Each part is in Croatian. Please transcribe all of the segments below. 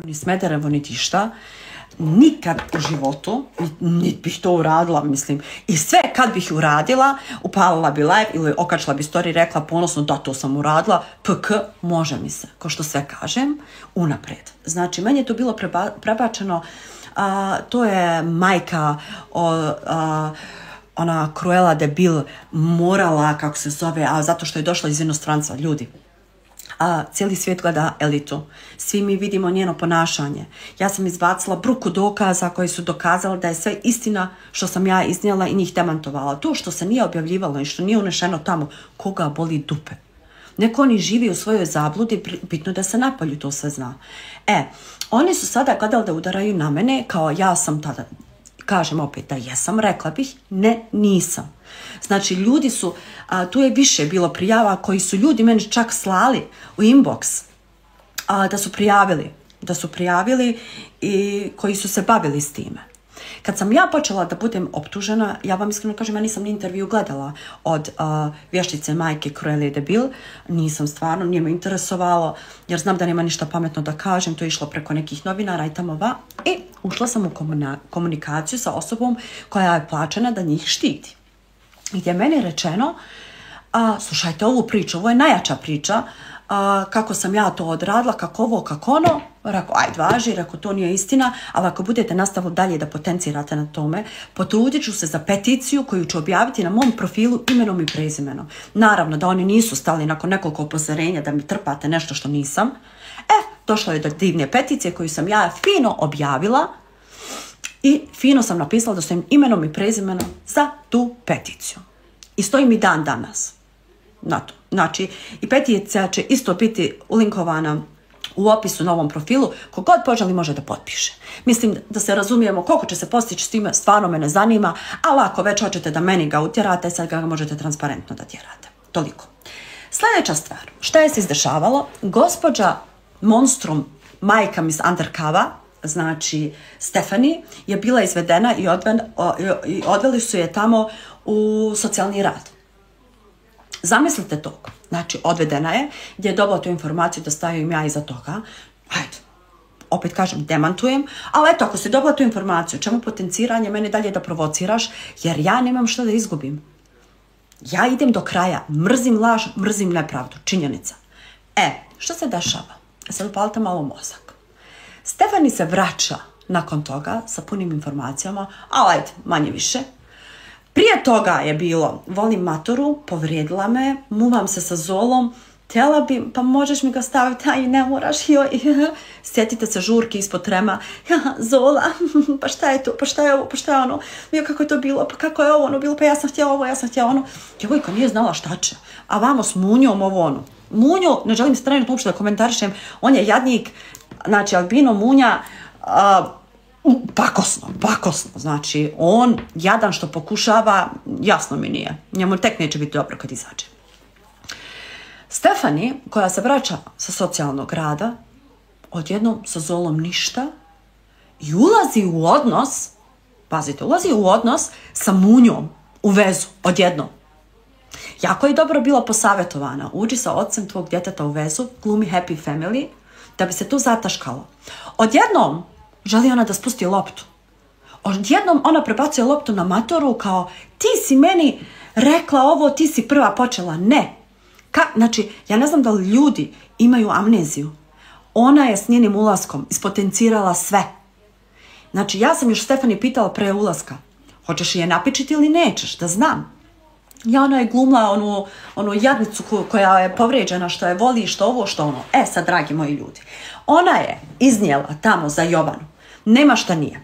ni Smederevo, niti šta. Nikad u životu, niti bih to uradila, mislim. I sve kad bih uradila, upalila bi live ili okačila bi story, rekla ponosno da to sam uradila, pk, može mi se, ko što sve kažem, unapred. Znači, meni je to bilo prebačeno, to je majka, ona Cruella de Vil morala, kako se zove, zato što je došla iz inostranstva, ljudi. Cijeli svijet gleda Elitu. Svi mi vidimo njeno ponašanje. Ja sam izbacila bruku dokaza koji su dokazali da je sve istina što sam ja iznijela i njih demantovala. To što se nije objavljivalo i što nije unešeno tamo, koga boli dupe. Neko oni živi u svojoj zabludi, bitno da se napolju to sve zna. Oni su sada gledali da udaraju na mene, kao ja sam tada, kažem opet da jesam, rekla bih, ne, nisam. Znači, ljudi su, tu je više bilo prijava koji su ljudi meni čak slali u inbox da su prijavili i koji su se bavili s time. Kad sam ja počela da budem optužena, ja vam iskreno kažem, ja nisam ni intervju gledala od vještice majke Cruelle de Vil, nisam stvarno, nije me interesovalo, jer znam da nema ništa pametno da kažem, to je išlo preko nekih novinara i tamo i ušla sam u komunikaciju sa osobom koja je plaćena da njih štiti. Gdje je meni rečeno, slušajte ovu priču, ovo je najjača priča, kako sam ja to odradila, kako ovo, kako ono, rekao, ajde važi, rekao, to nije istina, ali ako budete nastavili dalje da potencirate na tome, potrudit ću se za peticiju koju ću objaviti na mom profilu imenom i prezimenom. Naravno da oni nisu stali nakon nekoliko upozorenja da mi trpate nešto što nisam. Došlo je do divne peticije koju sam ja fino objavila i fino sam napisala da stojim imenom i prezimenom za tu peticiju. I stojim i dan danas na to. Znači, i peticija će isto biti ulinkovana u opisu na ovom profilu, kogod poželi može da potpiše. Mislim da se razumijemo koliko će se postići s time, stvarno me ne zanima, ali ako već hoćete da meni ga utjerate, sad ga možete transparentno da tjerate. Toliko. Sljedeća stvar, šta je se izdešavalo? Gospođa Monstrum, majka Miss Undercover, znači Stephanie, je bila izvedena i odveli su je tamo u socijalni rad. Zamislite to. Znači, odvedena je, gdje je dobila tu informaciju da stavim ja iza toga. Hajde, opet kažem, demantujem, ali eto, ako si dobila tu informaciju, čemu potenciranje mene dalje da provociraš, jer ja nemam što da izgubim. Ja idem do kraja, mrzim laž, mrzim nepravdu, činjenica. Što se dešava? Sad upalite malo mozak. Stephanie se vraća nakon toga sa punim informacijama, ali ajde, manje više. Prije toga je bilo, volim maturu, povrijedila me, muvam se sa Zolom, htjela bi, pa možeš mi ga staviti, aj ne moraš, sjetite se žurke ispod trema, Zola, pa šta je to, pa šta je ovo, pa šta je ono, kako je to bilo, pa kako je ovo ono bilo, pa ja sam htjela ovo, ja sam htjela ono. Djevojka nije znala šta će, a vamo s Munjom ovo ono. Munju, ne želim se trenutno uopšte da komentarišem, on je jadnik, znači Albino Munja, pakosno, znači on jadan što pokušava, jasno mi nije, njemu tek neće biti dobro kad izađe. Stephanie, koja se vraća sa socijalnog rada, odjednom sa Zolom ništa i ulazi u odnos, pazite, ulazi u odnos sa Munjom, u vezu, odjednom. Jako je dobro bila posavjetovana, uđi sa ocem tvog djeteta u vezu, glumi happy family, da bi se tu zataškalo. Odjednom želi ona da spusti loptu. Odjednom ona prebacuje loptu na matoru kao ti si meni rekla ovo, ti si prva počela. Ne. Znači, ja ne znam da li ljudi imaju amneziju. Ona je s njenim ulaskom ispotencirala sve. Znači, ja sam još Stephanie pitala pre ulaska, hoćeš je napičiti ili nećeš, da znam. Ja ona je glumila onu jadnicu koja je povrijeđena, što je voli, što ovo, što ono. Sad, dragi moji ljudi, ona je iznijela tamo za Jovanu. Nema šta nije.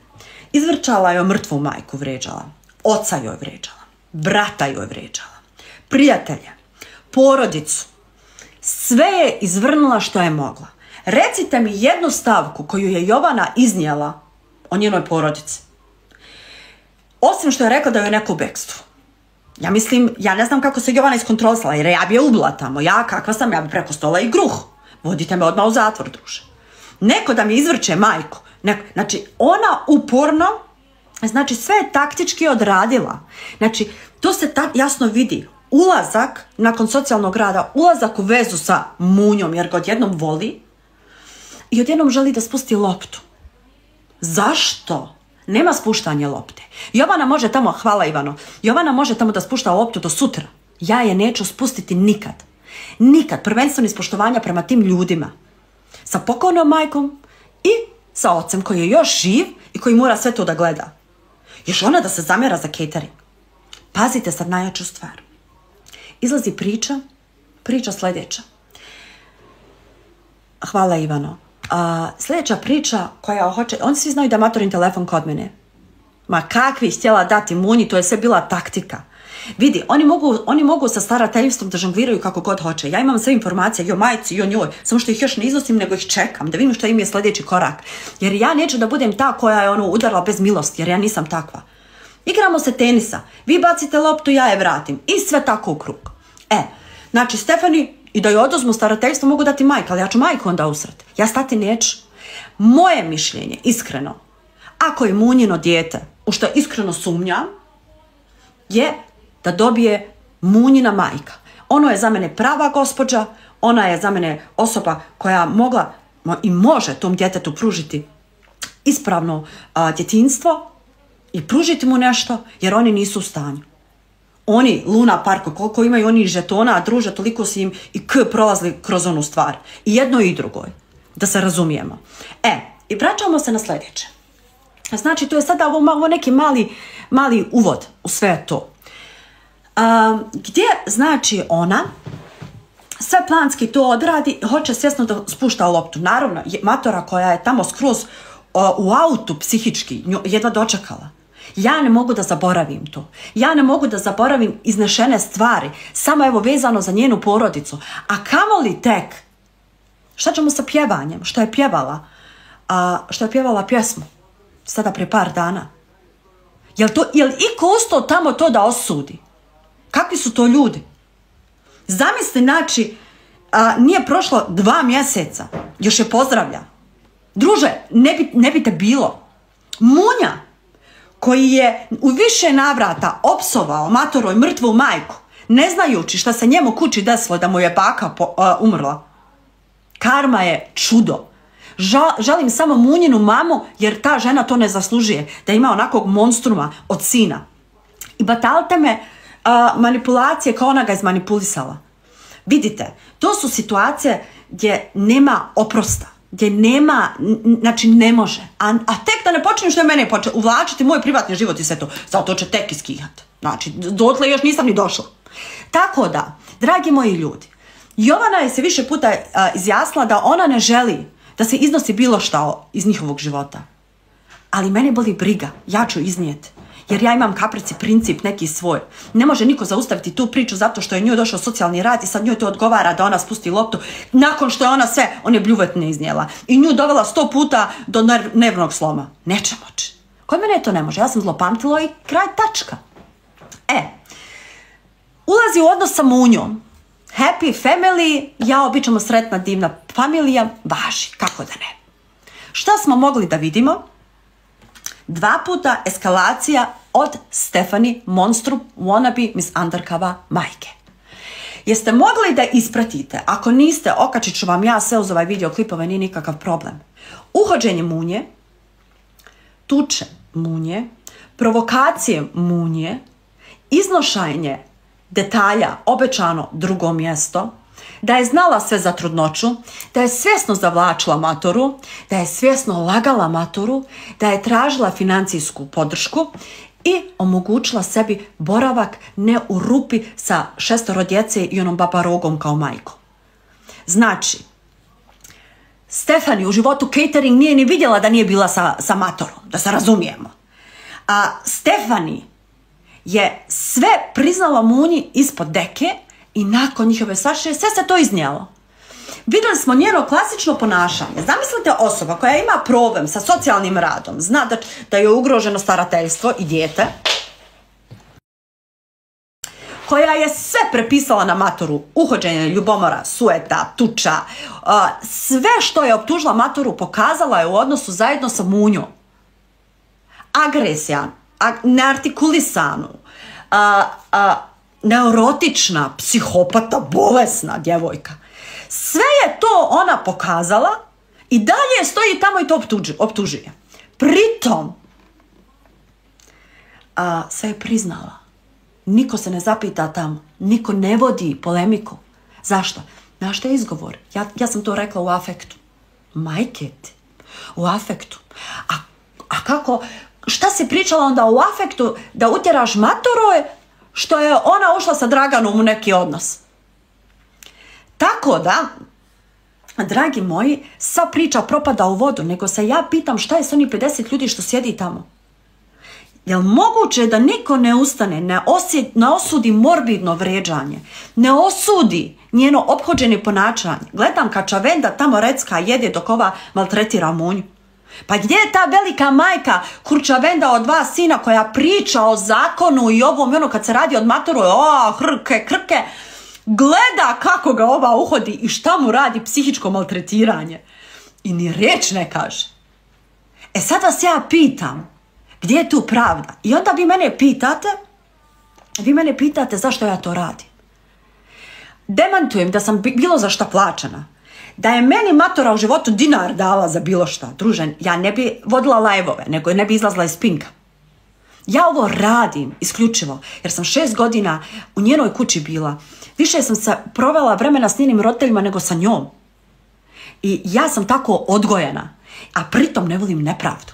Izvrčala joj mrtvu majku, vređala. Oca joj vređala. Brata joj vređala. Prijatelje. Porodicu. Sve je izvrnula što je mogla. Recite mi jednu stavku koju je Jovana iznijela o njenoj porodici. Osim što je rekla da joj je neko u bekstvu. Ja mislim, ja ne znam kako se Jovana iskontrolisala, jer ja bi je ubila tamo. Ja kakva sam, ja bi preko stola i gruh. Vodite me odmah u zatvor, druže. Neko da mi izvrće majku. Znači, ona uporno, znači sve je taktički odradila. Znači, to se jasno vidi. Ulazak, nakon socijalnog rada, ulazak u vezu sa Munjom, jer ga odjednom voli. i odjednom želi da spusti loptu. Zašto? Nema spuštanja lopte. Jovana može tamo, hvala Ivano, Jovana može tamo da spušta loptu do sutra. Ja je neću spustiti nikad. Nikad. Prvenstveno iz poštovanja prema tim ljudima. Sa pokojnom majkom i sa ocem koji je još živ i koji mora sve to da gleda. Još ona da se zamjera za catering. Pazite sad najjaču stvar. Izlazi priča sljedeća. Hvala Ivano. Sljedeća priča koja hoće, oni svi znaju da matorin telefon kod mene. Ma kakvi htjela dati Munji, to je sve bila taktika. Vidi, oni mogu sa starateljstvom da žongliraju kako god hoće. Ja imam sve informacije i o majci i o njoj, samo što ih još ne iznosim, nego ih čekam da vidim što im je sljedeći korak. Jer ja neću da budem ta koja je udarila bez milosti, jer ja nisam takva. Igramo se tenisa, vi bacite loptu, ja je vratim. I sve tako u krug. Znači Stefani, i da joj oduzmu starateljstvo mogu dati majka, ali ja ću majku onda usret. Ja stati neću. Moje mišljenje, iskreno, ako je Munjino dijete, u što iskreno sumnjam, je da dobije Munjina majka. Ono je za mene prava gospođa, ona je za mene osoba koja mogla i može tom djetetu pružiti ispravno djetinjstvo i pružiti mu nešto, jer oni nisu u stanju. Oni, Luna Parko, koliko imaju oni žetona, a druže, toliko su im i prolazili kroz onu stvar. I jedno i drugoj. Da se razumijemo. I vraćamo se na sljedeće. Znači, to je sada ovo neki mali uvod u sve to. Gdje, znači, ona sve planski to odradi, hoće svjesno da spušta loptu. Naravno, matora koja je tamo skroz u autu psihički jedva dočekala. Ja ne mogu da zaboravim to. Ja ne mogu da zaboravim iznešene stvari. Samo evo vezano za njenu porodicu. A kamoli tek. Šta ćemo sa pjevanjem? Što je pjevala? Što je pjevala pjesmu? Sada pre par dana. Jel iko ustao tamo to da osudi? Kakvi su to ljudi? Zamisli, znači, nije prošlo 2 mjeseca. Još je pozdravlja. Druže, ne bi te bilo. Munja, koji je u više navrata opsovao matoroj mrtvu majku, ne znajući šta se njemu kući desilo da mu je baka umrla. Karma je čudo. Želim samo Munjinu mamu, jer ta žena to ne zaslužuje, da ima onakvog monstruma od sina. I batalte me manipulacije kao ona ga izmanipulisala. Vidite, to su situacije gdje nema oprosta. Gdje nema, znači ne može. A tek da ne počinju što je mene uvlačiti moj privatni život i sve to. Zato će tek iskihat. Znači, dotle još nisam ni došla. Tako da, dragi moji ljudi, Jovana je se više puta izjasnila da ona ne želi da se iznosi bilo šta iz njihovog života. Ali mene boli briga, ja ću iznijeti. Jer ja imam kaprici princip neki svoj. Ne može niko zaustaviti tu priču zato što je njoj došao socijalni rad i sad njoj to odgovara da ona spusti loptu nakon što je ona sve one bljuvetne iznijela. I nju dovela 100 puta do nervnog sloma. Neće moći. Kod mene to ne može. Ja sam zlopamtila i kraj tačka. Ulazi u odnos sa Munjom. Happy family, jao, bit ćemo sretna divna familija. Važi, kako da ne. Šta smo mogli da vidimo? 2 puta eskalacija od Stefani monstru wannabe Miss Undercover majke. Jeste mogli da ispratite? Ako niste, okačit ću vam ja sve uz ovaj videoklipove, nije nikakav problem. Uhođenje Munje, tuče Munje, provokacije Munje, iznošenje detalja obećano drugo mjesto, da je znala sve za trudnoću, da je svjesno zavlačila matoru, da je svjesno lagala matoru, da je tražila financijsku podršku i omogućila sebi boravak ne u rupi sa 6 djece i onom babarogom kao majkom. Znači, Stefani u životu catering nije ni vidjela da nije bila sa matorom, da se razumijemo. A Stefani je sve priznala Munji ispod deke i nakon njihove svašće sve se to iznijelo. Vidjeli smo njeno klasično ponašanje. Zamislite osoba koja ima problem sa socijalnim radom, zna da je ugroženo starateljstvo i dijete, koja je sve prepisala na matoru, uhođenje ljubomora, sueta, tuča, sve što je optužila matoru pokazala je u odnosu zajedno sa Munjom. Agresija, neartikulisanu, neurotična, psihopata, bolesna djevojka. Sve je to ona pokazala I dalje stoji tamo i to optužuje. Pritom, sve je priznala. Niko se ne zapita tamo. Niko ne vodi polemiku. Zašto? Znaš što je izgovor? Ja sam to rekla u afektu. Majke ti. U afektu. A kako? Šta si pričala onda u afektu da utjeraš maturu što je ona ušla sa Draganom u neki odnos? Tako da, dragi moji, sva priča propada u vodu, nego se ja pitam šta je s onih 50 ljudi što sjedi tamo. Jel moguće da niko ne ustane, ne osudi morbidno vređanje, ne osudi njeno ophođenje ponašanje? Gledam kad Čavenda tamo recka jede dok ova maltretira Munju. Pa gdje je ta velika majka Kurčavenda od 2 sina koja priča o zakonu i ovom i ono kad se radi od maturu, krke, gleda kako ga ova uhodi i šta mu radi psihičko maltretiranje. I ni riječ ne kaže. Sad vas ja pitam, gdje je tu pravda? I onda vi mene pitate zašto ja to radim. Demantujem da sam bilo za šta plaćena. Da je meni matora u životu dinar dala za bilo šta, družen, ja ne bi vodila live-ove, nego ne bi izlazila iz Pinka. Ja ovo radim isključivo, jer sam 6 godina u njenoj kući bila. Više sam se provela vremena s njenim roditeljima nego sa njom. I ja sam tako odgojena, a pritom ne volim nepravdu.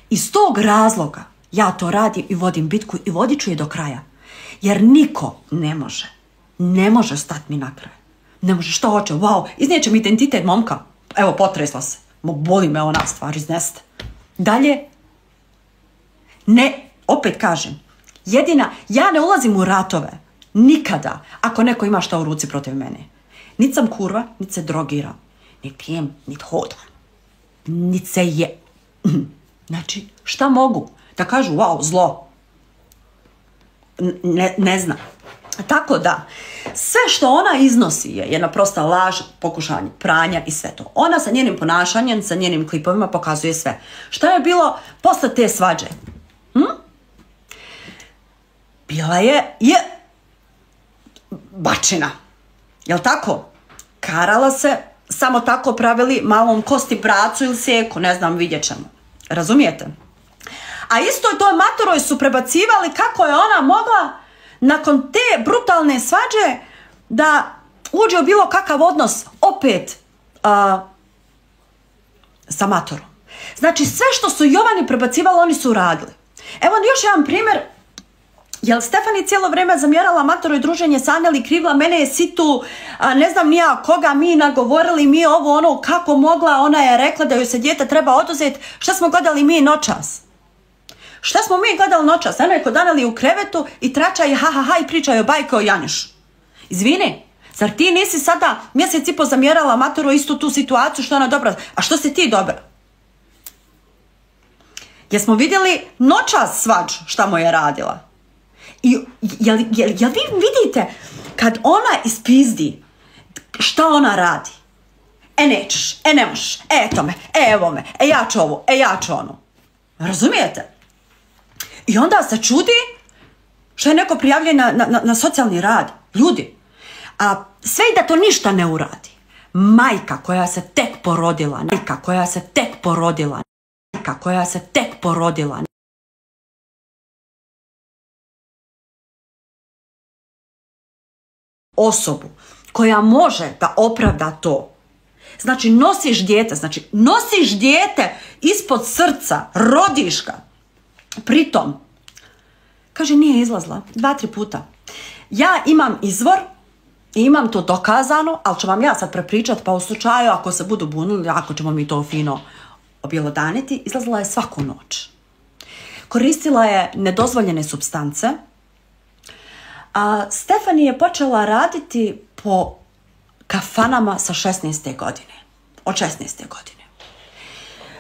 Iz tog razloga ja to radim i vodim bitku i vodit ću je do kraja. Jer niko ne može stati mi na kraj. Ne može, što hoće, wow, iznijeće mi identitet momka. Evo, potresla se. Boli me ona stvar, izneste. Dalje, ne, opet kažem, ja ne ulazim u ratove, nikada, ako neko ima šta u ruci protiv mene. Nit sam kurva, nit se drogiram, nit pijem, nit hodam, nit se je. Znači, šta mogu? Da kažu, wow, zlo. Ne znam. Tako da, sve što ona iznosi je jedna prosta laž, pokušanje pranja i sve to. Ona sa njenim ponašanjem, sa njenim klipovima pokazuje sve. Šta je bilo posle te svađe? Bila je bačina. Jel' tako? Karala se, samo tako pravili malom kosti bracu ili sjeku, ne znam, vidjet ćemo. Razumijete? A isto toj matoroj su prebacivali kako je ona mogla nakon te brutalne svađe da uđe u bilo kakav odnos opet sa matorom. Znači sve što su Jovani prebacivali oni su radili. Evo još jedan primjer. Jel Stefani cijelo vrijeme zamjerala matoroj druženje sa Aneli, krivla mene je situ, ne znam nija koga mi nagovorili, mi ovo ono kako mogla, ona je rekla da joj se dijete treba oduzeti. Šta smo gledali mi noćas? Šta smo mi gledali noćas? Eno je kod Aneli u krevetu i trača i ha i pričaju bajke o Janjušu. Izvini, zar ti nisi sada mjesec i po zamjerala matoru istu tu situaciju što ona dobra? A što si ti dobra? Jesmo vidjeli noćas svađu šta mu je radila? I jel vi vidite kad ona ispizdi šta ona radi? Nećeš, ne možeš, eto me, evo me, ja ću ovo, ja ću ono. Razumijete? I onda se čudi što je neko prijavljen na socijalni rad. Ljudi, a sve i da to ništa ne uradi. Majka koja se tek porodila, osobu koja može da opravda to. Znači nosiš dijete ispod srca, rodiš ga. Pritom, kaže nije izlazla 2-3 puta. Ja imam izvor i imam to dokazano, ali ću vam ja sad prepričati, pa u slučaju ako se budu bunili, ako ćemo mi to fino objelodaniti, izlazila je svaku noć. Koristila je nedozvoljene supstance. Stefani je počela raditi po kafanama sa 16. godine. Od 16. godine.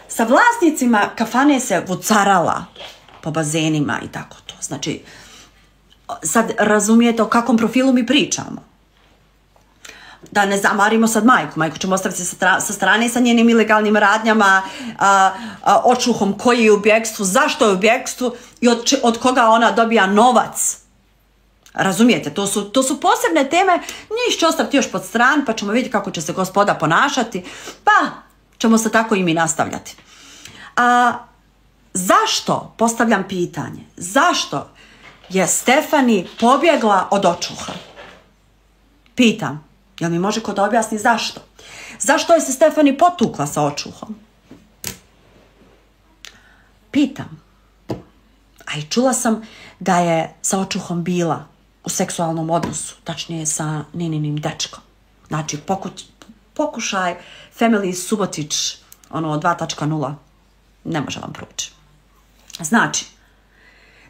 Sa vlasnicima kafane se vucarala po bazenima i tako to. Znači, sad razumijete o kakvom profilu mi pričamo. Da ne zamarimo sad majku. Majku ćemo ostaviti sa strane sa njenim ilegalnim radnjama, očuhom koji je u bjegstvu, zašto je u bjegstvu i od koga ona dobija novac. Razumijete, to su posebne teme, njih će ostaviti još pod stran, pa ćemo vidjeti kako će se gospoda ponašati. Pa, ćemo se tako i mi nastavljati. A zašto, postavljam pitanje, zašto je Stefani pobjegla od očuha? Pitam, jel mi može ko da objasni zašto? Zašto je se Stefani potukla sa očuhom? Pitam. A i čula sam da je sa očuhom bila u seksualnom odnosu, tačnije sa Nininim dečkom. Znači, pokušaj Family Subotić, 2.0, ne može vam proći. Znači,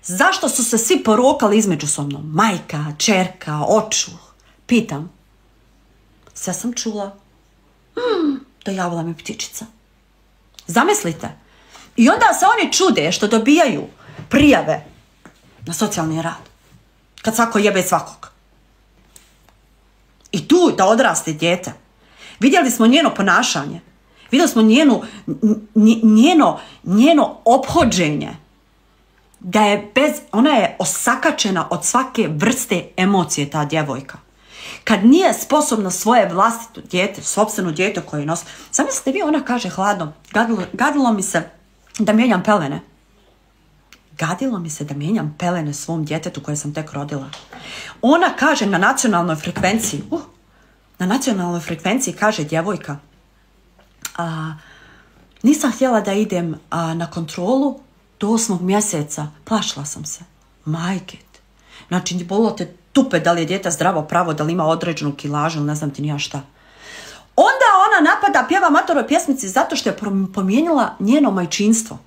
zašto su se svi porokali izmeđusobno? Majka, čerka, očuh. Pitam. Sve sam čula. Dojavila mi ptičica. Zamislite. I onda se oni čude što dobijaju prijave na socijalni rad. Kad svako jebe svakog. I tu da odraste dijete. Vidjeli smo njeno ponašanje. Vidjeli smo njeno ophođenje. Da je ona je osakačena od svake vrste emocije, ta djevojka. Kad nije sposobna svoje vlastito dijete, sopstveno dijete koje nosi. Zamislite vi, ona kaže hladno, gadilo mi se da mijenjam pelene. Gadilo mi se da mijenjam pelene svom djetetu koje sam tek rodila. Ona kaže na nacionalnoj frekvenciji, kaže djevojka, nisam htjela da idem na kontrolu do 8. mjeseca. Plašila sam se. Majke. Znači, bolilo te tupe da li je dijete zdravo pravo, da li ima određenu kilažu, ne znam ti nija šta. Onda ona napada, pjeva matoroj pjesmici zato što je promijenila njeno majčinstvo.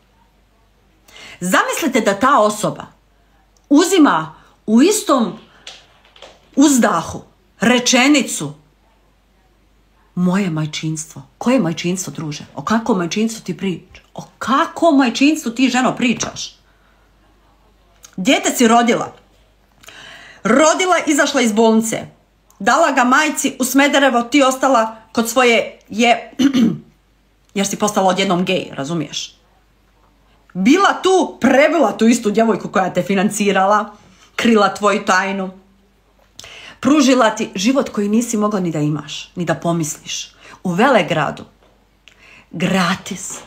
Zamislite da ta osoba uzima u istom uzdahu rečenicu moje majčinstvo. Koje majčinstvo, druže? O kakvom majčinstvu ti pričaš? O kakvom majčinstvu ti, ženo, pričaš? Dijete si rodila. Rodila, izašla iz bolnice. Dala ga majci u Smederevo, ti ostala kod svoje jer si postala odjednom gej, razumiješ? Bila tu, prebila tu istu djevojku koja te financirala, krila tvoju tajnu, pružila ti život koji nisi mogla ni da imaš, ni da pomisliš. U velegradu. Gratis.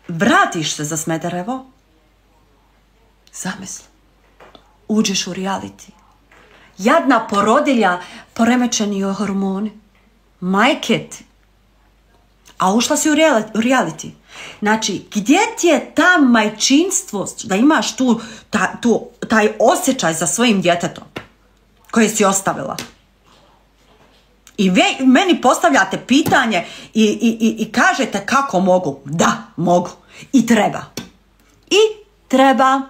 Vratiš se za Smederevo, zamisli, uđeš u reality. Jadna porodilja, poremećeni hormoni. Majke ti. A ušla si u reality. Znači, gdje ti je ta majčinstvo da imaš taj osjećaj za svojim djetetom koje si ostavila? I meni postavljate pitanje i kažete kako mogu. Da, mogu. I treba.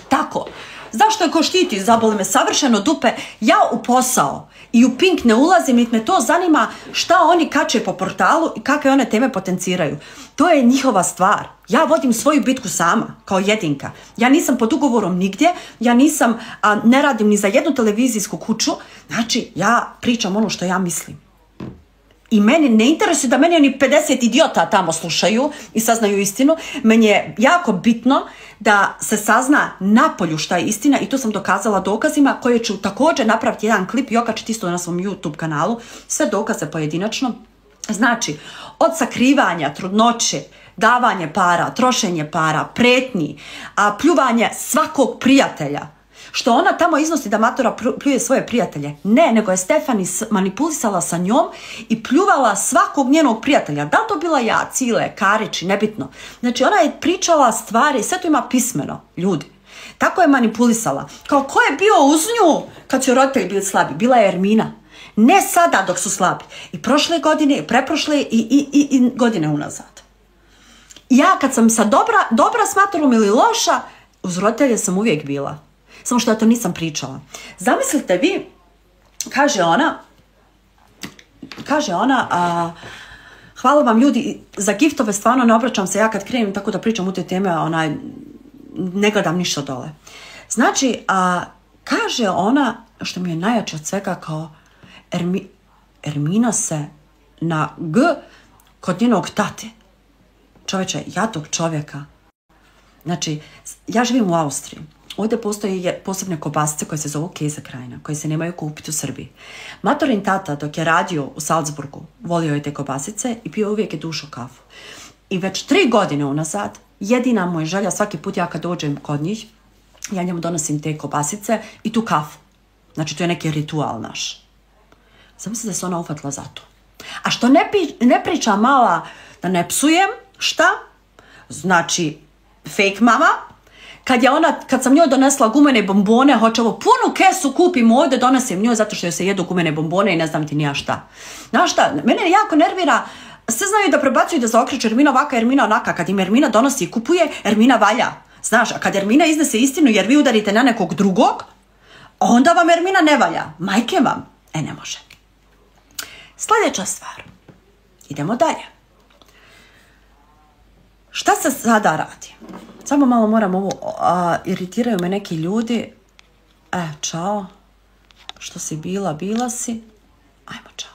Tako. Zašto je ko štiti? Zaboli me savršeno dupe. Ja u posao i u Pink ne ulazim, niti me to zanima šta oni kače po portalu i kakve one teme potenciraju. To je njihova stvar. Ja vodim svoju bitku sama, kao jedinka. Ja nisam pod ugovorom nigdje, ne radim ni za jednu televizijsku kuću, znači ja pričam ono što ja mislim. I meni ne interesuje da meni oni 50 idiota tamo slušaju i saznaju istinu. Meni je jako bitno da se sazna napolju šta je istina i to sam dokazala dokazima koje ću također napraviti jedan klip i okačiti isto na svom YouTube kanalu. Sve dokaze pojedinačno. Znači, od sakrivanja, trudnoće, davanje para, trošenje para, pretnji, pljuvanje svakog prijatelja. Što ona tamo iznosi da matora pljuje svoje prijatelje. Ne, nego je Stefani manipulisala sa njom i pljuvala svakog njenog prijatelja. Da li to bila ja, Cile, Karić, nebitno. Znači ona je pričala stvari, sve to ima pismeno, ljudi. Tako je manipulisala. Kao ko je bio uz nju kad su roditelji bili slabi? Bila je Ermina. Ne sada dok su slabi. I prošle godine, i preprošle i godine unazad. Ja kad sam sa dobra s matorom ili loša, uz roditelje sam uvijek bila. Samo što ja to nisam pričala. Zamislite vi, kaže ona, hvala vam ljudi za giftove, stvarno ne obraćam se ja kad krenem tako da pričam u te teme, ne gledam ništa dole. Znači, kaže ona, što mi je najjače od svega, kao Ermina se na G kod njenog tate. Čovječe, ja tog čovjeka, znači, ja živim u Austriji. ovdje postoje posebne kobasice koje se zovu Keza Krajina, koje se nemaju kupiti u Srbiji. Matorin tata, dok je radio u Salzburgu, volio je te kobasice i pio uvijek je dušu kafu. I već 3 godine unazad, jedina mu je želja, svaki put ja kad dođem kod njih, ja njemu donosim te kobasice i tu kafu. Znači, to je neki ritual naš. Sam se da se ona ufatila za to. A što ne priča mala, da ne psujem, šta? Znači, fake mama, kad sam njoj donesla gumene bombone, hoće ovo punu kesu kupim ovdje, donesem njoj zato što joj se jedu gumene bombone i ne znam ti ni ja šta. Znaš šta, mene jako nervira, sve znaju da prebacuju da zaokreću Ermina ovaka, Ermina onaka, kad im Ermina donosi i kupuje, Ermina valja. Znaš, a kad Ermina iznese istinu jer vi udarite na nekog drugog, onda vam Ermina ne valja. Majke vam, ne može. Sljedeća stvar. Idemo dalje. Šta se sada radi? Samo malo moram ovo, iritiraju me neki ljudi. Čao. Što si bila si. Ajmo, čao.